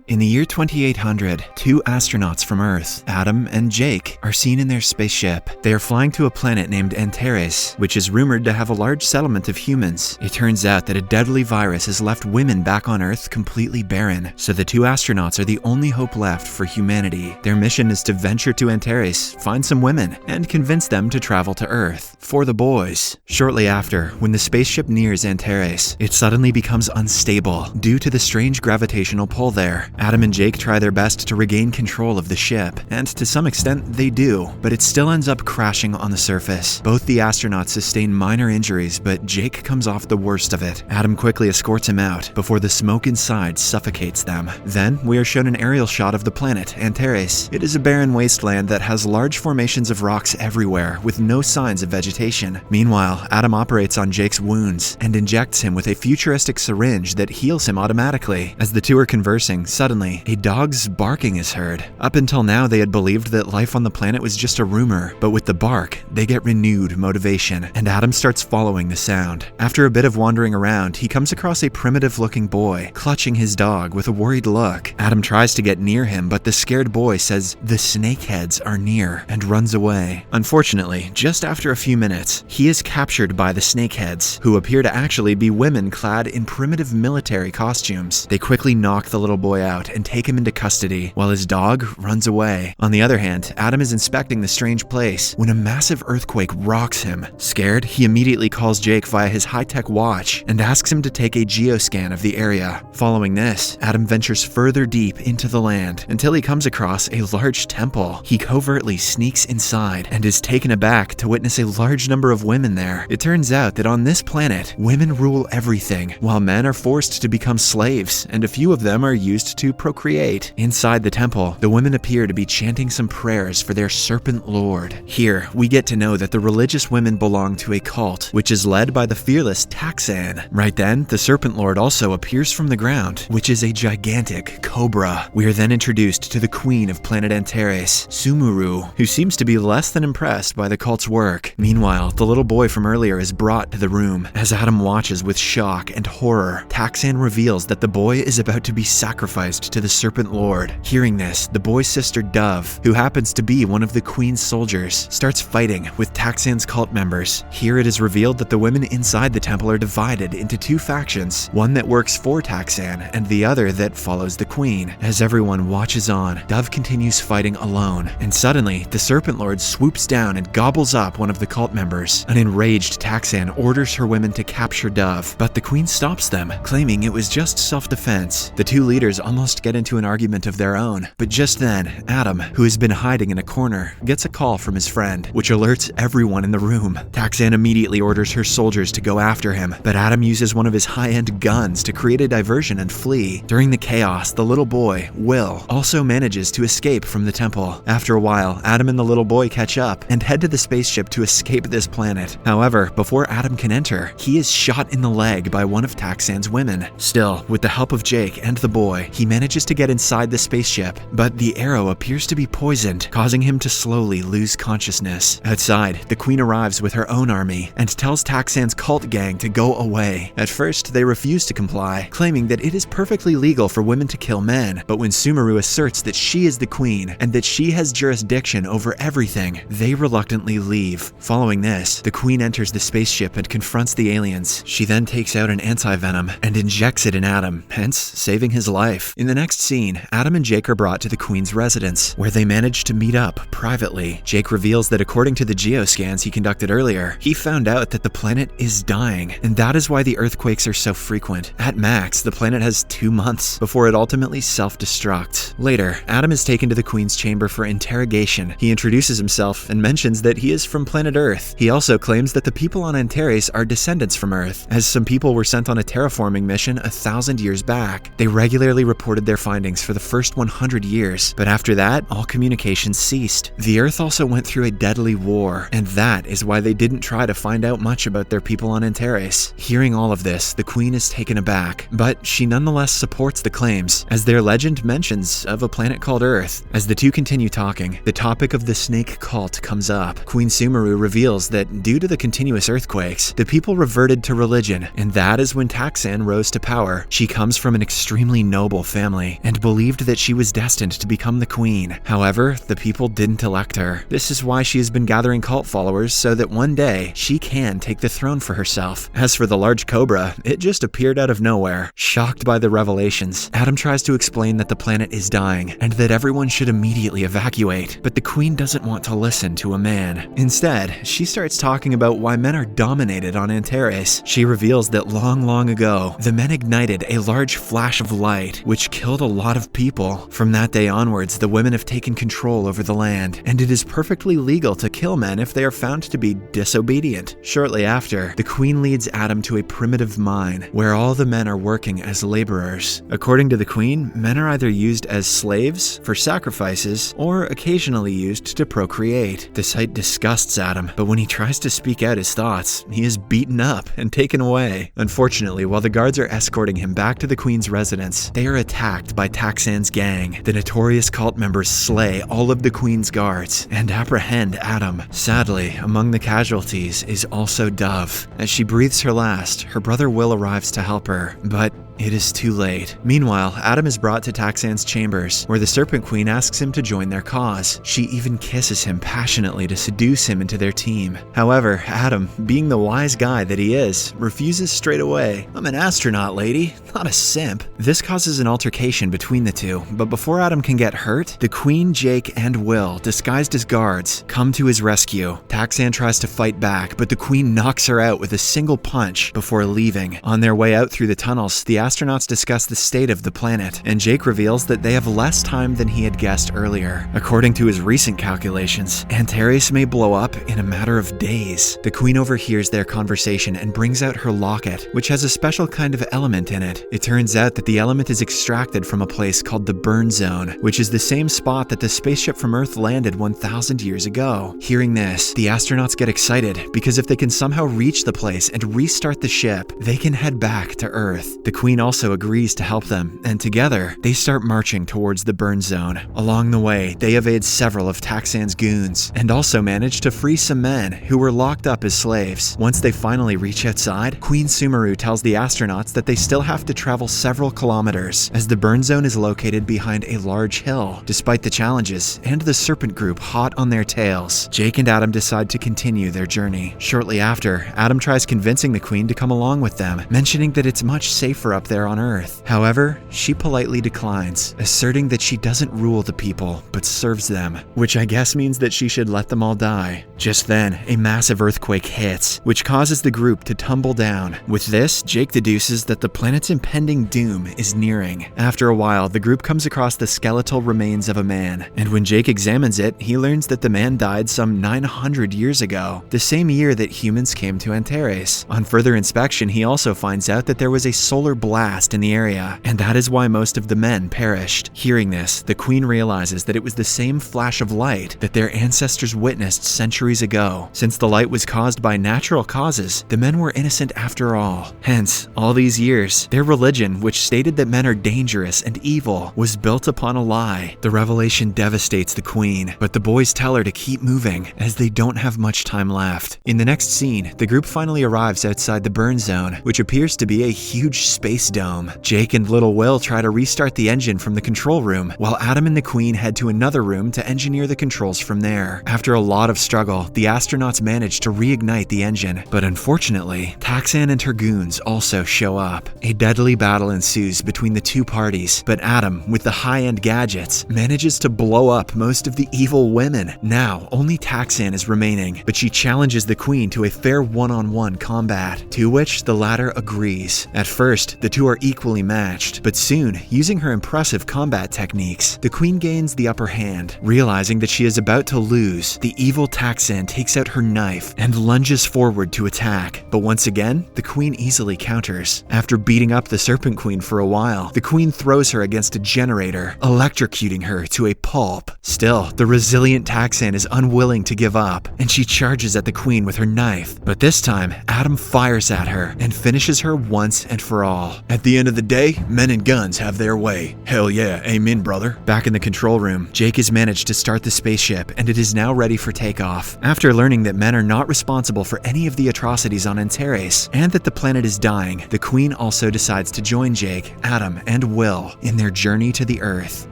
In the year 2800, two astronauts from Earth, Adam and Jake, are seen in their spaceship. They are flying to a planet named Antares, which is rumored to have a large settlement of humans. It turns out that a deadly virus has left women back on Earth completely barren, so the two astronauts are the only hope left for humanity. Their mission is to venture to Antares, find some women, and convince them to travel to Earth for the boys. Shortly after, when the spaceship nears Antares, it suddenly becomes unstable due to the strange gravitational pull there. Adam and Jake try their best to regain control of the ship, and to some extent they do, but it still ends up crashing on the surface. Both the astronauts sustain minor injuries, but Jake comes off the worst of it. Adam quickly escorts him out before the smoke inside suffocates them. Then we are shown an aerial shot of the planet, Antares. It is a barren wasteland that has large formations of rocks everywhere with no signs of vegetation. Meanwhile, Adam operates on Jake's wounds and injects him with a futuristic syringe that heals him automatically. As the two are conversing, suddenly, a dog's barking is heard. Up until now, they had believed that life on the planet was just a rumor, but with the bark, they get renewed motivation, and Adam starts following the sound. After a bit of wandering around, he comes across a primitive-looking boy, clutching his dog with a worried look. Adam tries to get near him, but the scared boy says the snakeheads are near, and runs away. Unfortunately, just after a few minutes, he is captured by the snakeheads, who appear to actually be women clad in primitive military costumes. They quickly knock the little boy out and take him into custody, while his dog runs away. On the other hand, Adam is inspecting the strange place when a massive earthquake rocks him. Scared, he immediately calls Jake via his high-tech watch and asks him to take a geoscan of the area. Following this, Adam ventures further deep into the land until he comes across a large temple. He covertly sneaks inside and is taken aback to witness a large number of women there. It turns out that on this planet, women rule everything, while men are forced to become slaves, and a few of them are used to procreate. Inside the temple, the women appear to be chanting some prayers for their serpent lord. Here, we get to know that the religious women belong to a cult, which is led by the fearless Taksan. Right then, the serpent lord also appears from the ground, which is a gigantic cobra. We are then introduced to the queen of planet Antares, Sumuru, who seems to be less than impressed by the cult's work. Meanwhile, the little boy from earlier is brought to the room. As Adam watches with shock and horror, Taksan reveals that the boy is about to be sacrificed to the serpent lord. Hearing this, the boy's sister Dove, who happens to be one of the queen's soldiers, starts fighting with Taksan's cult members. Here it is revealed that the women inside the temple are divided into two factions, one that works for Taksan and the other that follows the queen. As everyone watches on, Dove continues fighting alone, and suddenly, the serpent lord swoops down and gobbles up one of the cult members. An enraged Taksan orders her women to capture Dove, but the queen stops them, claiming it was just self-defense. The two leaders almost get into an argument of their own, but just then, Adam, who has been hiding in a corner, gets a call from his friend, which alerts everyone in the room. Taksan immediately orders her soldiers to go after him, but Adam uses one of his high-end guns to create a diversion and flee. During the chaos, the little boy, Will, also manages to escape from the temple. After a while, Adam and the little boy catch up and head to the spaceship to escape this planet. However, before Adam can enter, he is shot in the leg by one of Taksan's women. Still, with the help of Jake and the boy, he manages to get inside the spaceship, but the arrow appears to be poisoned, causing him to slowly lose consciousness. Outside, the queen arrives with her own army and tells Taksan's cult gang to go away. At first, they refuse to comply, claiming that it is perfectly legal for women to kill men, but when Sumuru asserts that she is the queen and that she has jurisdiction over everything, they reluctantly leave. Following this, the queen enters the spaceship and confronts the aliens. She then takes out an anti-venom and injects it in Adam, hence saving his life. In the next scene, Adam and Jake are brought to the queen's residence, where they manage to meet up privately. Jake reveals that according to the geoscans he conducted earlier, he found out that the planet is dying, and that is why the earthquakes are so frequent. At max, the planet has 2 months before it ultimately self-destructs. Later, Adam is taken to the queen's chamber for interrogation. He introduces himself and mentions that he is from planet Earth. He also claims that the people on Antares are descendants from Earth, as some people were sent on a terraforming mission 1,000 years back. They regularly reported their findings for the first 100 years, but after that, all communication ceased. The Earth also went through a deadly war, and that is why they didn't try to find out much about their people on Antares. Hearing all of this, the queen is taken aback, but she nonetheless supports the claims, as their legend mentions of a planet called Earth. As the two continue talking, the topic of the snake cult comes up. Queen Sumuru reveals that due to the continuous earthquakes, the people reverted to religion, and that is when Taksan rose to power. She comes from an extremely noble family and believed that she was destined to become the queen. However, the people didn't elect her. This is why she has been gathering cult followers so that one day she can take the throne for herself. As for the large cobra, it just appeared out of nowhere. Shocked by the revelations, Adam tries to explain that the planet is dying and that everyone should immediately evacuate, but the queen doesn't want to listen to a man. Instead, she starts talking about why men are dominated on Antares. She reveals that long ago, the men ignited a large flash of light, which killed a lot of people. From that day onwards, the women have taken control over the land, and it is perfectly legal to kill men if they are found to be disobedient. Shortly after, the queen leads Adam to a primitive mine, where all the men are working as laborers. According to the queen, men are either used as slaves, for sacrifices, or occasionally used to procreate. The sight disgusts Adam, but when he tries to speak out his thoughts, he is beaten up and taken away. Unfortunately, while the guards are escorting him back to the queen's residence, they are attacked by Taksan's gang. The notorious cult members slay all of the queen's guards and apprehend Adam. Sadly, among the casualties is also Dove. As she breathes her last, her brother Will arrives to help her, but it is too late. Meanwhile, Adam is brought to Taksan's chambers, where the Serpent Queen asks him to join their cause. She even kisses him passionately to seduce him into their team. However, Adam, being the wise guy that he is, refuses straight away. "I'm an astronaut, lady, not a simp." This causes an altercation between the two, but before Adam can get hurt, the Queen, Jake, and Will, disguised as guards, come to his rescue. Taksan tries to fight back, but the Queen knocks her out with a single punch before leaving. On their way out through the tunnels, the astronauts discuss the state of the planet, and Jake reveals that they have less time than he had guessed earlier. According to his recent calculations, Antares may blow up in a matter of days. The Queen overhears their conversation and brings out her locket, which has a special kind of element in it. It turns out that the element is extracted from a place called the Burn Zone, which is the same spot that the spaceship from Earth landed 1,000 years ago. Hearing this, the astronauts get excited because if they can somehow reach the place and restart the ship, they can head back to Earth. The Queen also agrees to help them, and together, they start marching towards the burn zone. Along the way, they evade several of Taksan's goons, and also manage to free some men who were locked up as slaves. Once they finally reach outside, Queen Sumeru tells the astronauts that they still have to travel several kilometers, as the burn zone is located behind a large hill. Despite the challenges, and the Serpent group hot on their tails, Jake and Adam decide to continue their journey. Shortly after, Adam tries convincing the Queen to come along with them, mentioning that it's much safer up there on Earth. However, she politely declines, asserting that she doesn't rule the people, but serves them, which I guess means that she should let them all die. Just then, a massive earthquake hits, which causes the group to tumble down. With this, Jake deduces that the planet's impending doom is nearing. After a while, the group comes across the skeletal remains of a man, and when Jake examines it, he learns that the man died some 900 years ago, the same year that humans came to Antares. On further inspection, he also finds out that there was a solar blast in the area, and that is why most of the men perished. Hearing this, the Queen realizes that it was the same flash of light that their ancestors witnessed centuries ago. Since the light was caused by natural causes, the men were innocent after all. Hence, all these years, their religion, which stated that men are dangerous and evil, was built upon a lie. The revelation devastates the Queen, but the boys tell her to keep moving, as they don't have much time left. In the next scene, the group finally arrives outside the burn zone, which appears to be a huge space dome. Jake and little Will try to restart the engine from the control room, while Adam and the Queen head to another room to engineer the controls from there. After a lot of struggle, the astronauts manage to reignite the engine, but unfortunately, Taksan and her goons also show up. A deadly battle ensues between the two parties, but Adam, with the high-end gadgets, manages to blow up most of the evil women. Now, only Taksan is remaining, but she challenges the Queen to a fair one-on-one combat, to which the latter agrees. At first, the two are equally matched, but soon, using her impressive combat techniques, the Queen gains the upper hand. Realizing that she is about to lose, the evil Taksan takes out her knife and lunges forward to attack, but once again, the Queen easily counters. After beating up the Serpent Queen for a while, the Queen throws her against a generator, electrocuting her to a pulp. Still, the resilient Taksan is unwilling to give up, and she charges at the Queen with her knife, but this time, Adam fires at her and finishes her once and for all. At the end of the day, men and guns have their way. Hell yeah, amen, brother. Back in the the control room, Jake has managed to start the spaceship and it is now ready for takeoff. After learning that men are not responsible for any of the atrocities on Antares and that the planet is dying, the Queen also decides to join Jake, Adam, and Will in their journey to the Earth.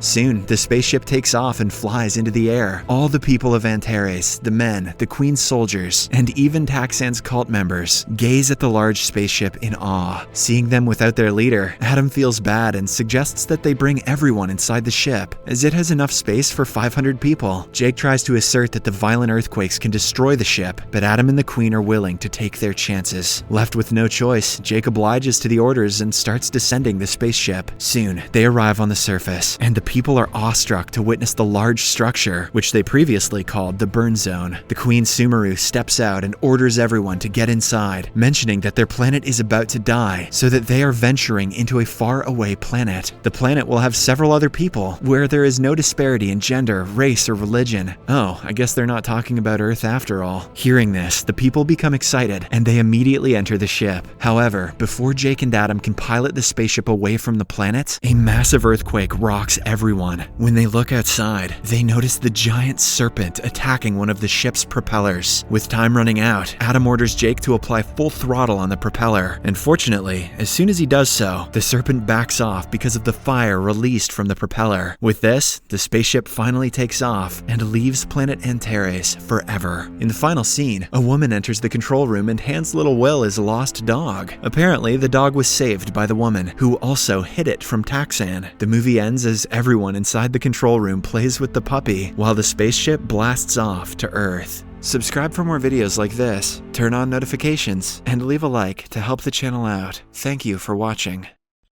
Soon, the spaceship takes off and flies into the air. All the people of Antares, the men, the Queen's soldiers, and even Taksan's cult members gaze at the large spaceship in awe. Seeing them without their leader, Adam feels bad and suggests that they bring everyone inside the ship, as it has enough space for 500 people. Jake tries to assert that the violent earthquakes can destroy the ship, but Adam and the Queen are willing to take their chances. Left with no choice, Jake obliges to the orders and starts descending the spaceship. Soon, they arrive on the surface, and the people are awestruck to witness the large structure, which they previously called the burn zone. The Queen Sumeru steps out and orders everyone to get inside, mentioning that their planet is about to die, so that they are venturing into a far-away planet. The planet will have several other people, where there is no disparity in gender, race, or religion. Oh, I guess they're not talking about Earth after all. Hearing this, the people become excited, and they immediately enter the ship. However, before Jake and Adam can pilot the spaceship away from the planet, a massive earthquake rocks everyone. When they look outside, they notice the giant serpent attacking one of the ship's propellers. With time running out, Adam orders Jake to apply full throttle on the propeller, and fortunately, as soon as he does so, the serpent backs off because of the fire released from the propeller. With this, the spaceship finally takes off and leaves planet Antares forever. In the final scene, a woman enters the control room and hands little Will his lost dog. Apparently, the dog was saved by the woman, who also hid it from Taksan. The movie ends as everyone inside the control room plays with the puppy, while the spaceship blasts off to Earth. Subscribe for more videos like this, turn on notifications, and leave a like to help the channel out. Thank you for watching.